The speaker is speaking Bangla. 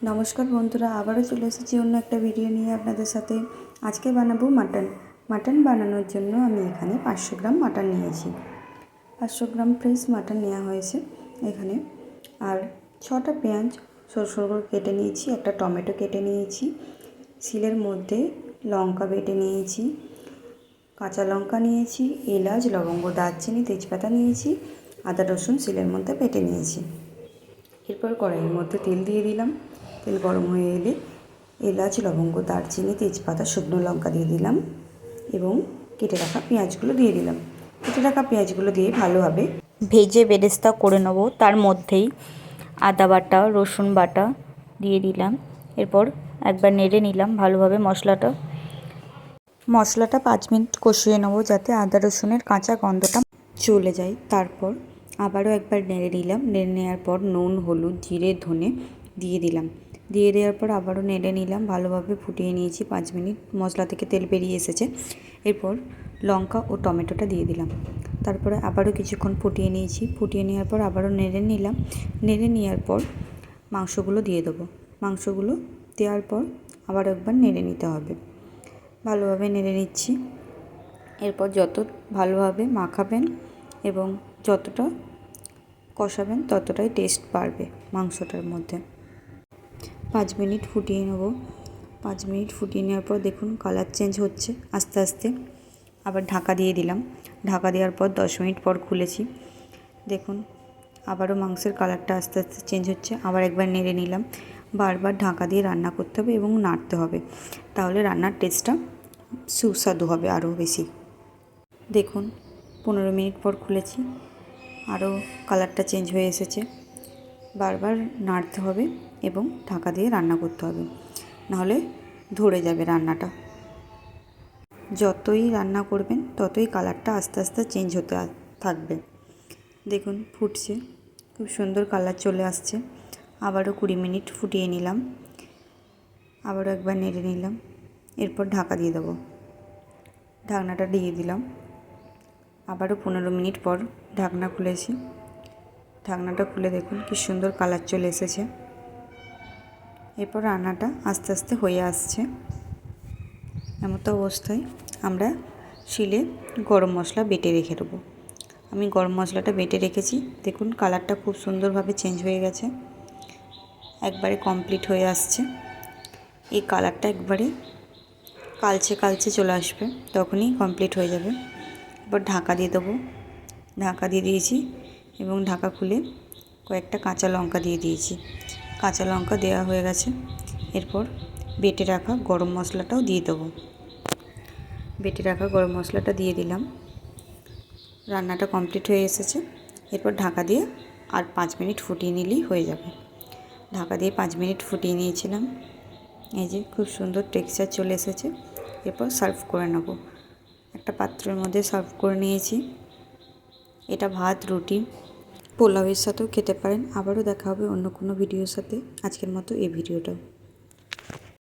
নমস্কার বন্ধুরা, আবারও চলে এসেছি অন্য একটা ভিডিও নিয়ে আপনাদের সাথে। আজকে বানাবো মাটন বানানোর জন্য আমি এখানে 500 গ্রাম মাটন নিয়েছি। 500 গ্রাম ফ্রেশ মাটন নেওয়া হয়েছে এখানে। আর 6টা পেঁয়াজ সরু সরু করে কেটে নিয়েছি, একটা টমেটো কেটে নিয়েছি, শিলের মধ্যে লঙ্কা বেটে নিয়েছি, কাঁচা লঙ্কা নিয়েছি, এলাচ, লবঙ্গ, দারচিনি, তেজপাতা নিয়েছি, আদা রসুন শিলের মধ্যে বেটে নিয়েছি। এরপর কড়াইয়ের মধ্যে তেল দিয়ে দিলাম। তেল গরম হয়ে এলে এলাচ, লবঙ্গ, দারচিনি, তেজপাতা, শুকনো লঙ্কা দিয়ে দিলাম এবং কেটে রাখা পেঁয়াজগুলো দিয়ে দিলাম। কেটে রাখা পেঁয়াজগুলো দিয়ে ভালোভাবে ভেজে বেরেস্তা করে নেব। তার মধ্যেই আদা বাটা, রসুন বাটা দিয়ে দিলাম। এরপর একবার নেড়ে নিলাম ভালোভাবে মশলাটা 5 মিনিট কষিয়ে নেব যাতে আদা রসুনের কাঁচা গন্ধটা চলে যায়। তারপর আবারও একবার নেড়ে নিলাম। নেড়ে নেওয়ার পর নুন, হলুদ, জিরে, ধনে দিয়ে দিলাম। দিয়ে দেওয়ার পর আবারও নেড়ে নিলাম, ভালোভাবে ফুটিয়ে নিয়েছি 5 মিনিট। মশলা থেকে তেল বেরিয়ে এসেছে। এরপর লঙ্কা ও টমেটোটা দিয়ে দিলাম। তারপরে আবারও কিছুক্ষণ ফুটিয়ে নিয়েছি। ফুটিয়ে নেওয়ার পর আবারও নেড়ে নিলাম। নেড়ে নেওয়ার পর মাংসগুলো দিয়ে দেবো। মাংসগুলো দেওয়ার পর আবার একবার নেড়ে নিতে হবে। ভালোভাবে নেড়ে নিচ্ছি। এরপর যত ভালোভাবে মাখাবেন এবং যতটা কষাবেন ততটাই টেস্ট বাড়বে মাংসটার মধ্যে। 5 মিনিট ফুটিয়ে নেব। 5 মিনিট ফুটিয়ে নেওয়ার পর দেখুন কালার চেঞ্জ হচ্ছে আস্তে আস্তে। আবার ঢাকা দিয়ে দিলাম। ঢাকা দেওয়ার পর 10 মিনিট পর খুলেছি। দেখুন আবারও মাংসের কালারটা আস্তে আস্তে চেঞ্জ হচ্ছে। আবার একবার নেড়ে নিলাম। বারবার ঢাকা দিয়ে রান্না করতে হবে এবং নাড়তে হবে, তাহলে রান্নার টেস্টটা সুস্বাদু হবে আরও বেশি। দেখুন 15 মিনিট পর খুলেছি, আরও কালারটা চেঞ্জ হয়ে এসেছে। বারবার নাড়তে হবে এবং ঢাকা দিয়ে রান্না করতে হবে, নাহলে ধরে যাবে রান্নাটা। যতই রান্না করবেন ততই কালারটা আস্তে আস্তে চেঞ্জ হতে থাকবে। দেখুন ফুটছে, খুব সুন্দর কালার চলে আসছে। আবারও 20 মিনিট ফুটিয়ে নিলাম। আবারও একবার নেড়ে নিলাম। এরপর ঢাকা দিয়ে দেবো। ঢাকনাটা দিয়ে দিলাম। আবারও 15 মিনিট পর ঢাকনা খুলেছি। ঢাকনাটা খুলে দেখুন কি সুন্দর কালার চলে এসেছে। এরপর রান্নাটা আস্তে আস্তে হয়ে আসছে। এমতো অবস্থায় আমরা শিলে গরম মশলা বেটে রেখে দেবো। আমি গরম মশলাটা বেটে রেখেছি। দেখুন কালারটা খুব সুন্দরভাবে চেঞ্জ হয়ে গেছে, একবারে কমপ্লিট হয়ে আসছে। এই কালারটা একবারে কালচে কালচে চলে আসবে, তখনই কমপ্লিট হয়ে যাবে। এবার ঢাকা দিয়ে দেবো। ঢাকা দিয়ে দিয়েছি এবং ঢাকা খুলে কয়েকটা কাঁচা লঙ্কা দিয়ে দিয়েছি। কাঁচা লঙ্কা দেওয়া হয়ে গেছে। এরপর বেটে রাখা গরম মশলাটাও দিয়ে দেবো। বেটে রাখা গরম মশলাটা দিয়ে দিলাম। রান্নাটা কমপ্লিট হয়ে এসেছে। এরপর ঢাকা দিয়ে আর 5 মিনিট ফুটিয়ে নিলেই হয়ে যাবে। ঢাকা দিয়ে 5 মিনিট ফুটিয়ে নিয়েছিলাম। এই যে খুব সুন্দর টেক্সচার চলে এসেছে। এরপর সার্ভ করে নেব। একটা পাত্রের মধ্যে সার্ভ করে নিয়েছি। এটা ভাত, রুটি, পোলাওয়ের সাথেও খেতে পারেন। আবারও দেখা হবে অন্য কোনো ভিডিওর সাথে। আজকের মতো এই ভিডিওটা।